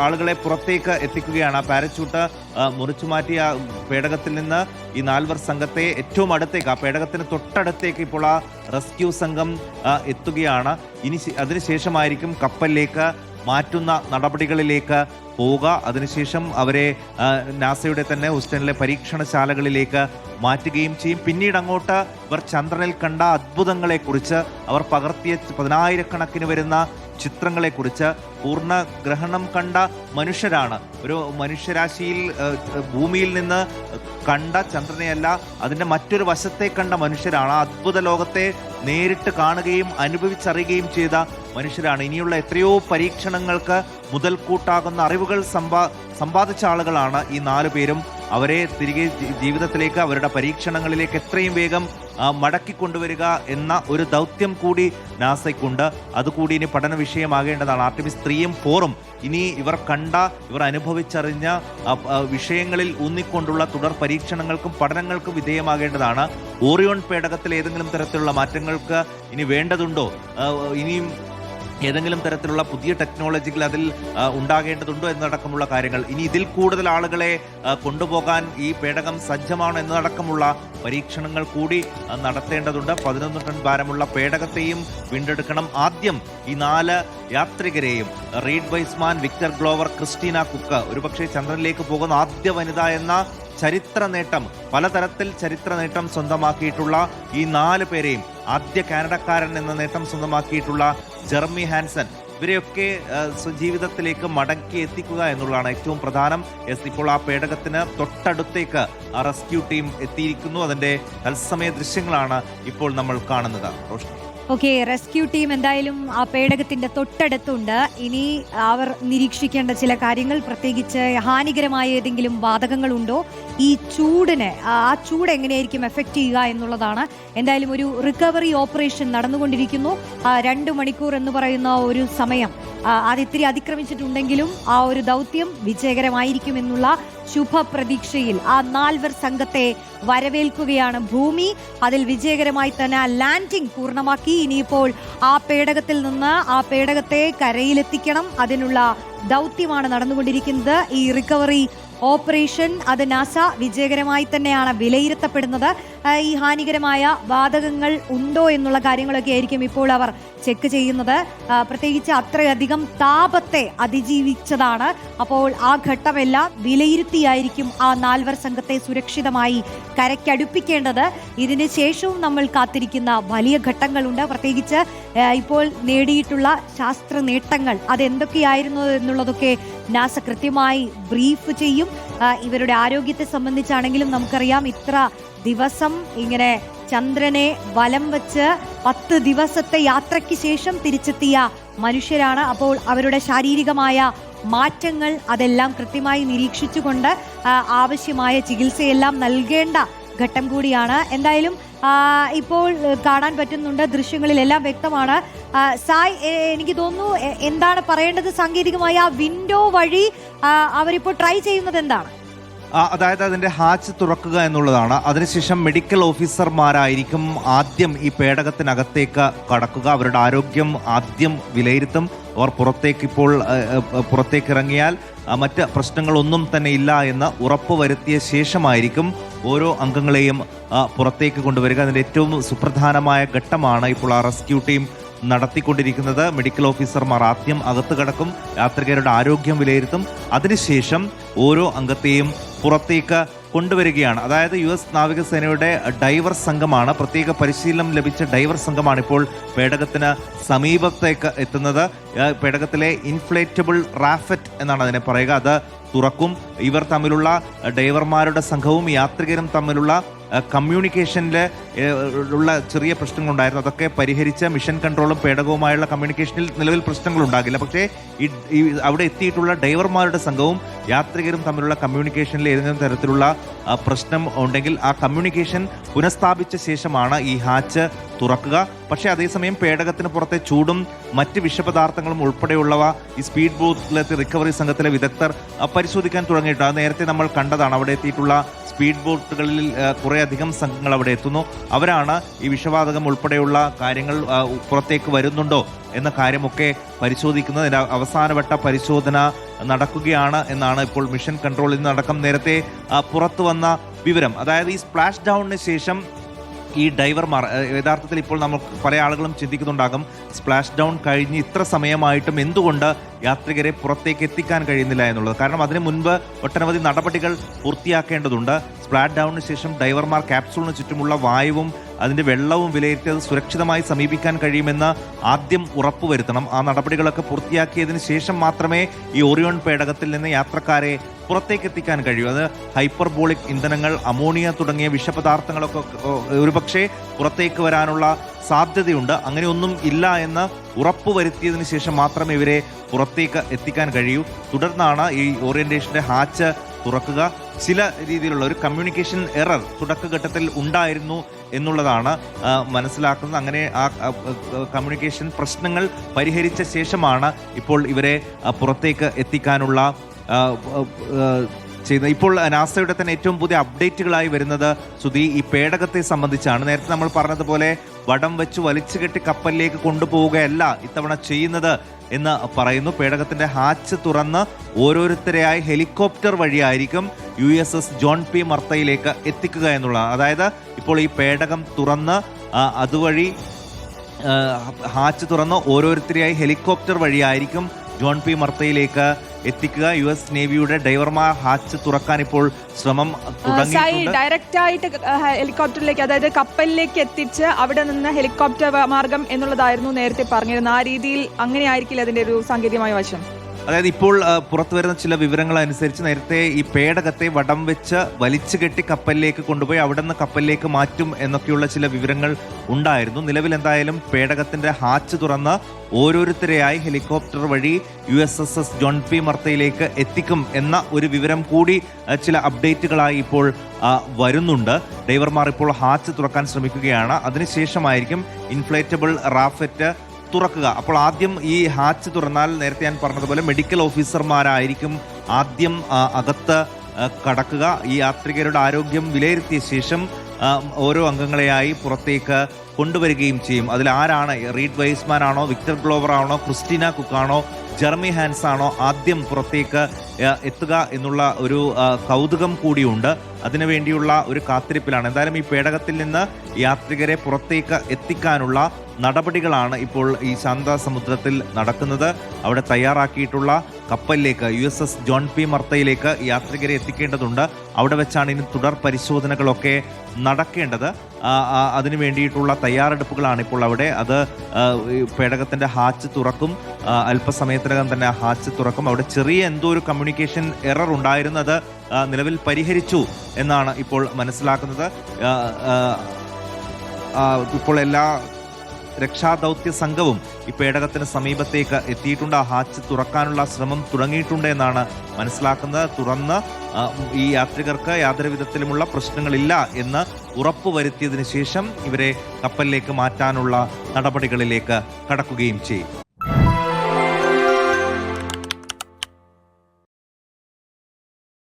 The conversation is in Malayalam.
ആളുകളെ പുറത്തേക്ക് എത്തിക്കുകയാണ്. ആ പാരച്യൂട്ട് മുറിച്ചു മാറ്റിയ പേടകത്തിൽ നിന്ന് ഈ 4 സംഘത്തെ ഏറ്റവും അടുത്തേക്ക്, ആ പേടകത്തിന് തൊട്ടടുത്തേക്ക് ഇപ്പോൾ ആ റെസ്ക്യൂ സംഘം എത്തുകയാണ്. അതിനുശേഷമായിരിക്കും കപ്പലിലേക്ക് മാറ്റുന്ന നടപടികളിലേക്ക് പോവുക. അതിനുശേഷം അവരെ നാസയുടെ തന്നെ ഹൂസ്റ്റണിലെ പരീക്ഷണശാലകളിലേക്ക് മാറ്റുകയും ചെയ്യും. പിന്നീട് അങ്ങോട്ട് ഇവർ ചന്ദ്രനിൽ കണ്ട അത്ഭുതങ്ങളെക്കുറിച്ച്, അവർ പകർത്തിയ 10,000-കണക്കിന് വരുന്ന ചിത്രങ്ങളെക്കുറിച്ച്, പൂർണ്ണഗ്രഹണം കണ്ട മനുഷ്യരാണ്, ഒരു മനുഷ്യരാശിയിൽ ഭൂമിയിൽ നിന്ന് കണ്ട ചന്ദ്രനെയല്ല അതിൻ്റെ മറ്റൊരു വശത്തെ കണ്ട മനുഷ്യരാണ്. ആ അത്ഭുത ലോകത്തെ നേരിട്ട് കാണുകയും അനുഭവിച്ചറിയുകയും ചെയ്ത മനുഷ്യരാണ്. ഇനിയുള്ള എത്രയോ പരീക്ഷണങ്ങൾക്ക് മുതൽക്കൂട്ടാകുന്ന അറിവുകൾ സമ്പാദിച്ച ആളുകളാണ് ഈ 4 പേരും. അവരെ തിരികെ ജീവിതത്തിലേക്ക്, അവരുടെ പരീക്ഷണങ്ങളിലേക്ക് എത്രയും വേഗം മടക്കിക്കൊണ്ടുവരിക എന്ന ഒരു ദൗത്യം കൂടി നാസയ്ക്കുണ്ട്. അതുകൂടി ഇനി പഠന വിഷയമാകേണ്ടതാണ്. ആർട്ടിമിസ് 3-ഉം 4-ഉം ഇനി ഇവർ കണ്ട, ഇവർ അനുഭവിച്ചറിഞ്ഞ വിഷയങ്ങളിൽ ഊന്നിക്കൊണ്ടുള്ള തുടർ പരീക്ഷണങ്ങൾക്കും പഠനങ്ങൾക്കും വിധേയമാകേണ്ടതാണ്. ഓറിയോൺ പേടകത്തിൽ ഏതെങ്കിലും തരത്തിലുള്ള മാറ്റങ്ങൾക്ക് ഇനി വേണ്ടതുണ്ടോ, ഇനിയും ഏതെങ്കിലും തരത്തിലുള്ള പുതിയ ടെക്നോളജികൾ അതിൽ ഉണ്ടാകേണ്ടതുണ്ടോ എന്നടക്കമുള്ള കാര്യങ്ങൾ, ഇനി ഇതിൽ കൂടുതൽ ആളുകളെ കൊണ്ടുപോകാൻ ഈ പേടകം സജ്ജമാണോ എന്നതടക്കമുള്ള പരീക്ഷണങ്ങൾ കൂടി നടത്തേണ്ടതുണ്ട്. 11 ടൺ ഭാരമുള്ള പേടകത്തെയും വീണ്ടെടുക്കണം. ആദ്യം ഈ 4 യാത്രികരെയും, Reid Wiseman, Victor Glover, Christina Koch, ഒരുപക്ഷെ ചന്ദ്രനിലേക്ക് പോകുന്ന ആദ്യ വനിത എന്ന ചരിത്ര നേട്ടം, പലതരത്തിൽ ചരിത്ര നേട്ടം സ്വന്തമാക്കിയിട്ടുള്ള ഈ 4 പേരെയും, ആദ്യ കാനഡക്കാരൻ എന്ന നേട്ടം സ്വന്തമാക്കിയിട്ടുള്ള ജെറമി ഹാൻസൺ, ഇവരെയൊക്കെ ജീവിതത്തിലേക്ക് മടക്കി എത്തിക്കുക എന്നുള്ളതാണ് ഏറ്റവും പ്രധാനം. ഇപ്പോൾ ആ പേടകത്തിന് തൊട്ടടുത്തേക്ക് ആ റെസ്ക്യൂ ടീം എത്തിയിരിക്കുന്നു. അതിന്റെ തത്സമയ ദൃശ്യങ്ങളാണ് ഇപ്പോൾ നമ്മൾ കാണുന്നത്. ഓക്കെ, റെസ്ക്യൂ ടീം എന്തായാലും ആ പേടകത്തിന്റെ തൊട്ടടുത്തുണ്ട്. ഇനി അവർ നിരീക്ഷിക്കേണ്ട ചില കാര്യങ്ങൾ, പ്രത്യേകിച്ച് ഹാനികരമായ ഏതെങ്കിലും വാതകങ്ങളുണ്ടോ, ഈ ചൂടിന്, ആ ചൂട് എങ്ങനെയായിരിക്കും എഫക്റ്റ് ചെയ്യുക എന്നുള്ളതാണ്. എന്തായാലും ഒരു റിക്കവറി ഓപ്പറേഷൻ നടന്നുകൊണ്ടിരിക്കുന്നു. 2 മണിക്കൂർ എന്ന് പറയുന്ന ഒരു സമയം അതിത്തിരി അതിക്രമിച്ചിട്ടുണ്ടെങ്കിലും ആ ഒരു ദൗത്യം വിജയകരമായിരിക്കും എന്നുള്ള ശുഭപ്രതീക്ഷയിൽ ആ 4 സംഘത്തെ വരവേൽക്കുകയാണ് ഭൂമി. അതിൽ വിജയകരമായി തന്നെ ലാൻഡിംഗ് പൂർണ്ണമാക്കി. ഇനിയിപ്പോൾ ആ പേടകത്തിൽ നിന്ന് ആ പേടകത്തെ കരയിലെത്തിക്കണം. അതിനുള്ള ദൗത്യമാണ് നടന്നുകൊണ്ടിരിക്കുന്നത്. ഈ റിക്കവറി ഓപ്പറേഷൻ അത് നാസ വിജയകരമായി തന്നെയാണ് വിലയിരുത്തപ്പെടുന്നത്. ഈ ഹാനികരമായ വാതകങ്ങൾ ഉണ്ടോ എന്നുള്ള കാര്യങ്ങളൊക്കെ ആയിരിക്കും ഇപ്പോൾ അവർ ചെക്ക് ചെയ്യുന്നത്. പ്രത്യേകിച്ച് അത്രയധികം താപത്തെ അതിജീവിച്ചതാണ്. അപ്പോൾ ആ ഘട്ടമെല്ലാം വിലയിരുത്തിയായിരിക്കും ആ 4 സംഘത്തെ സുരക്ഷിതമായി കരയ്ക്കടുപ്പിക്കേണ്ടത്. ഇതിന് ശേഷവും നമ്മൾ കാത്തിരിക്കുന്ന വലിയ ഘട്ടങ്ങളുണ്ട്. പ്രത്യേകിച്ച് ഇപ്പോൾ നേടിയിട്ടുള്ള ശാസ്ത്ര നേട്ടങ്ങൾ അതെന്തൊക്കെയായിരുന്നു എന്നുള്ളതൊക്കെ നാസ കൃത്യമായി ബ്രീഫ് ചെയ്യും. ഇവരുടെ ആരോഗ്യത്തെ സംബന്ധിച്ചാണെങ്കിലും നമുക്കറിയാം, ഇത്ര ദിവസം ഇങ്ങനെ ചന്ദ്രനെ വലം വെച്ച് 10 ദിവസത്തെ യാത്രയ്ക്ക് ശേഷം തിരിച്ചെത്തിയ മനുഷ്യരാണ്. അപ്പോൾ അവരുടെ ശാരീരികമായ മാറ്റങ്ങൾ അതെല്ലാം കൃത്യമായി നിരീക്ഷിച്ചുകൊണ്ട് ആവശ്യമായ ചികിത്സയെല്ലാം നൽകേണ്ട ഘട്ടം കൂടിയാണ്. എന്തായാലും ഇപ്പോൾ കാണാൻ പറ്റുന്നുണ്ട്, ദൃശ്യങ്ങളിലെല്ലാം വ്യക്തമാണ്. സായ്, എനിക്ക് തോന്നുന്നു എന്താണ് പറയേണ്ടത്, സാങ്കേതികമായ ആ വിൻഡോ വഴി അവരിപ്പോൾ ട്രൈ ചെയ്യുന്നത് എന്താണ്? അതായത് അതിൻ്റെ ഹാച്ച് തുറക്കുക എന്നുള്ളതാണ്. അതിനുശേഷം മെഡിക്കൽ ഓഫീസർമാരായിരിക്കും ആദ്യം ഈ പേടകത്തിനകത്തേക്ക് കടക്കുക. അവരുടെ ആരോഗ്യം ആദ്യം വിലയിരുത്തും. അവർ പുറത്തേക്ക് ഇറങ്ങിയാൽ മറ്റ് പ്രശ്നങ്ങളൊന്നും തന്നെ ഇല്ല എന്ന് ഉറപ്പ് വരുത്തിയ ശേഷമായിരിക്കും ഓരോ അംഗങ്ങളെയും പുറത്തേക്ക് കൊണ്ടുവരിക. അതിൻ്റെ ഏറ്റവും സുപ്രധാനമായ ഘട്ടമാണ് ഇപ്പോൾ ആ റെസ്ക്യൂ ടീം നടത്തിക്കൊണ്ടിരിക്കുന്നത്. മെഡിക്കൽ ഓഫീസർമാർ ആദ്യം അകത്ത് കടക്കും, യാത്രികരുടെ ആരോഗ്യം വിലയിരുത്തും. അതിനുശേഷം ഓരോ അംഗത്തെയും പുറത്തേക്ക് കൊണ്ടുവരികയാണ്. അതായത് US നാവികസേനയുടെ ഡൈവർ സംഘമാണ്, പ്രത്യേക പരിശീലനം ലഭിച്ച ഡൈവർ സംഘമാണ് ഇപ്പോൾ പേടകത്തിന് സമീപത്തേക്ക് എത്തുന്നത്. പേടകത്തിലെ ഇൻഫ്ലേറ്റബിൾ റാഫറ്റ് എന്നാണ് അതിനെ പറയുക. അത് തുറക്കും. ഇവർ തമ്മിലുള്ള, ഡൈവർമാരുടെ സംഘവും യാത്രികരും തമ്മിലുള്ള കമ്മ്യൂണിക്കേഷനിൽ ഉള്ള ചെറിയ പ്രശ്നങ്ങളുണ്ടായിരുന്നു. അതൊക്കെ പരിഹരിച്ച മിഷൻ കൺട്രോളും പേടകവുമായുള്ള കമ്മ്യൂണിക്കേഷനിൽ നിലവിൽ പ്രശ്നങ്ങളുണ്ടാകില്ല. പക്ഷേ അവിടെ എത്തിയിട്ടുള്ള ഡൈവർമാരുടെ സംഘവും യാത്രികരും തമ്മിലുള്ള കമ്മ്യൂണിക്കേഷനിൽ ഏതെങ്കിലും തരത്തിലുള്ള പ്രശ്നം ഉണ്ടെങ്കിൽ ആ കമ്മ്യൂണിക്കേഷൻ പുനഃസ്ഥാപിച്ച ശേഷമാണ് ഈ ഹാച്ച് തുറക്കുക. പക്ഷേ അതേസമയം പേടകത്തിന് പുറത്തെ ചൂടും മറ്റ് വിഷപദാർത്ഥങ്ങളും ഉൾപ്പെടെയുള്ളവ ഈ സ്പീഡ് ബോട്ടിലെത്തി റിക്കവറി സംഘത്തിലെ വിദഗ്ധർ പരിശോധിക്കാൻ തുടങ്ങിയിട്ട് അത് നേരത്തെ നമ്മൾ കണ്ടതാണ്. അവിടെ എത്തിയിട്ടുള്ള സ്പീഡ് ബോട്ടുകളിൽ കുറേയധികം സംഘങ്ങൾ അവിടെ എത്തുന്നു. അവരാണ് ഈ വിഷവാതകം ഉൾപ്പെടെയുള്ള കാര്യങ്ങൾ പുറത്തേക്ക് വരുന്നുണ്ടോ എന്ന കാര്യമൊക്കെ പരിശോധിക്കുന്നത്. അവസാനവട്ട പരിശോധന നടക്കുകയാണ് എന്നാണ് ഇപ്പോൾ മിഷൻ കൺട്രോളിൽ നിന്നടക്കം നേരത്തെ പുറത്തു വന്ന വിവരം. അതായത് ഈ സ്പ്ലാഷ് ഡൗണിന് ശേഷം ഈ ഡൈവർമാർ യഥാർത്ഥത്തിൽ ഇപ്പോൾ നമുക്ക് പല ആളുകളും ചിന്തിക്കുന്നുണ്ടാകും, സ്പ്ലാഷ് ഡൗൺ കഴിഞ്ഞ് ഇത്ര സമയമായിട്ടും എന്തുകൊണ്ട് യാത്രികരെ പുറത്തേക്ക് എത്തിക്കാൻ കഴിയുന്നില്ല എന്നുള്ളത്. കാരണം അതിനു മുൻപ് ഒട്ടനവധി നടപടികൾ പൂർത്തിയാക്കേണ്ടതുണ്ട്. സ്പ്ലാഷ് ഡൗണിന് ശേഷം ഡൈവർമാർ ക്യാപ്സൂളിന് ചുറ്റുമുള്ള വായുവും അതിൻ്റെ വെള്ളവും വിലയിരുത്തി അത് സുരക്ഷിതമായി സമീപിക്കാൻ കഴിയുമെന്ന് ആദ്യം ഉറപ്പുവരുത്തണം. ആ നടപടികളൊക്കെ പൂർത്തിയാക്കിയതിന് ശേഷം മാത്രമേ ഈ ഓറിയോൺ പേടകത്തിൽ നിന്ന് യാത്രക്കാരെ പുറത്തേക്ക് എത്തിക്കാൻ കഴിയൂ. അത് ഹൈപ്പർബോളിക് ഇന്ധനങ്ങൾ, അമോണിയ തുടങ്ങിയ വിഷപദാർത്ഥങ്ങളൊക്കെ ഒരുപക്ഷെ പുറത്തേക്ക് വരാനുള്ള സാധ്യതയുണ്ട്. അങ്ങനെയൊന്നും ഇല്ല എന്ന് ഉറപ്പുവരുത്തിയതിന് ശേഷം മാത്രമേ ഇവരെ പുറത്തേക്ക് എത്തിക്കാൻ കഴിയൂ. തുടർന്നാണ് ഈ ഓറിയന്റേഷന്റെ ഹാച്ച് തുറക്കുക. ചില രീതിയിലുള്ള ഒരു കമ്മ്യൂണിക്കേഷൻ എറർ തുടക്കഘട്ടത്തിൽ ഉണ്ടായിരുന്നു എന്നുള്ളതാണ് മനസ്സിലാക്കുന്നത്. അങ്ങനെ ആ കമ്മ്യൂണിക്കേഷൻ പ്രശ്നങ്ങൾ പരിഹരിച്ച ശേഷമാണ് ഇപ്പോൾ ഇവരെ പുറത്തേക്ക് എത്തിക്കാനുള്ള ചെയ്യുന്നത്. ഇപ്പോൾ നാസയുടെ തന്നെ ഏറ്റവും പുതിയ അപ്ഡേറ്റുകളായി വരുന്നത് സുധി ഈ പേടകത്തെ സംബന്ധിച്ചാണ്. നേരത്തെ നമ്മൾ പറഞ്ഞതുപോലെ വടം വെച്ച് വലിച്ചു കെട്ടി കപ്പലിലേക്ക് കൊണ്ടുപോവുകയല്ല ഇത്തവണ ചെയ്യുന്നത് എന്ന് പറയുന്നു. പേടകത്തിന്റെ ഹാച്ച് തുറന്ന് ഓരോരുത്തരെയായി ഹെലികോപ്റ്റർ വഴിയായിരിക്കും USS ജോൺ പി മർത്തയിലേക്ക് എത്തിക്കുക എന്നുള്ളതാണ്. അതായത് ഇപ്പോൾ ഈ പേടകം തുറന്ന് അതുവഴി ഹാച്ച് തുറന്ന് ഓരോരുത്തരെയായി ഹെലികോപ്റ്റർ വഴിയായിരിക്കും ജോൺ പി മർത്തയിലേക്ക് എത്തിക്കുക. US നേവിയുടെ ഡൈവർമാർ ഹാച്ച് തുറക്കാൻ ഇപ്പോൾ ശ്രമം തുടങ്ങിയിട്ടുണ്ട്. ഡയറക്റ്റ് ആയിട്ട് ഹെലികോപ്റ്ററിലേക്ക്, അതായത് കപ്പലിലേക്ക് എത്തിച്ച് അവിടെ നിന്ന് ഹെലികോപ്റ്റർ മാർഗം എന്നുള്ളതായിരുന്നു നേരത്തെ പറഞ്ഞിരുന്നത്. ആ രീതിയിൽ അങ്ങനെയായിരിക്കില്ല അതിന്റെ ഒരു സാങ്കേതികമായ വശം. അതായത് ഇപ്പോൾ പുറത്തു വരുന്ന ചില വിവരങ്ങൾ അനുസരിച്ച് നേരത്തെ ഈ പേടകത്തെ വടം വെച്ച് വലിച്ചു കെട്ടി കപ്പലിലേക്ക് കൊണ്ടുപോയി അവിടെ നിന്ന് കപ്പലിലേക്ക് മാറ്റും എന്നൊക്കെയുള്ള ചില വിവരങ്ങൾ ഉണ്ടായിരുന്നു. നിലവിൽ എന്തായാലും പേടകത്തിന്റെ ഹാച്ച് തുറന്ന് ഓരോരുത്തരെയായി ഹെലികോപ്റ്റർ വഴി USS ജോൺ പി മർത്തയിലേക്ക് എത്തിക്കും എന്ന ഒരു വിവരം കൂടി ചില അപ്ഡേറ്റുകളായി ഇപ്പോൾ വരുന്നുണ്ട്. ഡൈവർമാർ ഇപ്പോൾ ഹാച്ച് തുറക്കാൻ ശ്രമിക്കുകയാണ്. അതിനുശേഷമായിരിക്കും ഇൻഫ്ലേറ്റബിൾ റാഫറ്റ് തുറക്കുക. അപ്പോൾ ആദ്യം ഈ ഹാച്ച് തുറന്നാൽ നേരത്തെ ഞാൻ പറഞ്ഞതുപോലെ മെഡിക്കൽ ഓഫീസർമാരായിരിക്കും ആദ്യം അകത്ത് കടക്കുക. ഈ യാത്രികരുടെ ആരോഗ്യം വിലയിരുത്തിയ ശേഷം ഓരോ അംഗങ്ങളെയായി പുറത്തേക്ക് കൊണ്ടുവരികയും ചെയ്യും. അതിൽ ആരാണ്, റീഡ് വൈസ്മാൻ ആണോ, വിക്ടർ ഗ്ലോവർ ആണോ, ക്രിസ്റ്റീന കുക്കാണോ, ജെറമി ഹാൻസ് ആണോ ആദ്യം പുറത്തേക്ക് എത്തുക എന്നുള്ള ഒരു കൗതുകം കൂടിയുണ്ട്. അതിനുവേണ്ടിയുള്ള ഒരു കാത്തിരിപ്പിലാണ്. എന്തായാലും ഈ പേടകത്തിൽ നിന്ന് യാത്രികരെ പുറത്തേക്ക് എത്തിക്കാനുള്ള നടപടികളാണ് ഇപ്പോൾ ഈ ശാന്തസമുദ്രത്തിൽ നടക്കുന്നത്. അവിടെ തയ്യാറാക്കിയിട്ടുള്ള കപ്പലിലേക്ക് USS ജോൺ പി മർത്തയിലേക്ക് യാത്രികരെ എത്തിക്കേണ്ടതുണ്ട്. അവിടെ വെച്ചാണ് ഇനി തുടർ പരിശോധനകളൊക്കെ നടക്കേണ്ടത്. അതിനു വേണ്ടിയിട്ടുള്ള തയ്യാറെടുപ്പുകളാണ് ഇപ്പോൾ അവിടെ. അത് പേടകത്തിന്റെ ഹാച്ച് തുറക്കും, അല്പസമയത്തിനകം തന്നെ ഹാച്ച് തുറക്കും. അവിടെ ചെറിയ എന്തോ ഒരു കമ്മ്യൂണിക്കേഷൻ എറർ ഉണ്ടായിരുന്നത് നിലവിൽ പരിഹരിച്ചു എന്നാണ് ഇപ്പോൾ മനസ്സിലാക്കുന്നത്. ഇപ്പോൾ എല്ലാ രക്ഷാദൗത്യ സംഘവും ഈ പേടകത്തിന് സമീപത്തേക്ക് എത്തിയിട്ടുണ്ട്. ആ ഹാച്ച് തുറക്കാനുള്ള ശ്രമം തുടങ്ങിയിട്ടുണ്ട് എന്നാണ് മനസ്സിലാക്കുന്നത്. തുറന്ന് ഈ യാത്രികർക്ക് യാതൊരു വിധത്തിലുമുള്ള പ്രശ്നങ്ങളില്ല എന്ന് ഉറപ്പുവരുത്തിയതിനു ശേഷം ഇവരെ കപ്പലിലേക്ക് മാറ്റാനുള്ള നടപടികളിലേക്ക് കടക്കുകയും ചെയ്യും.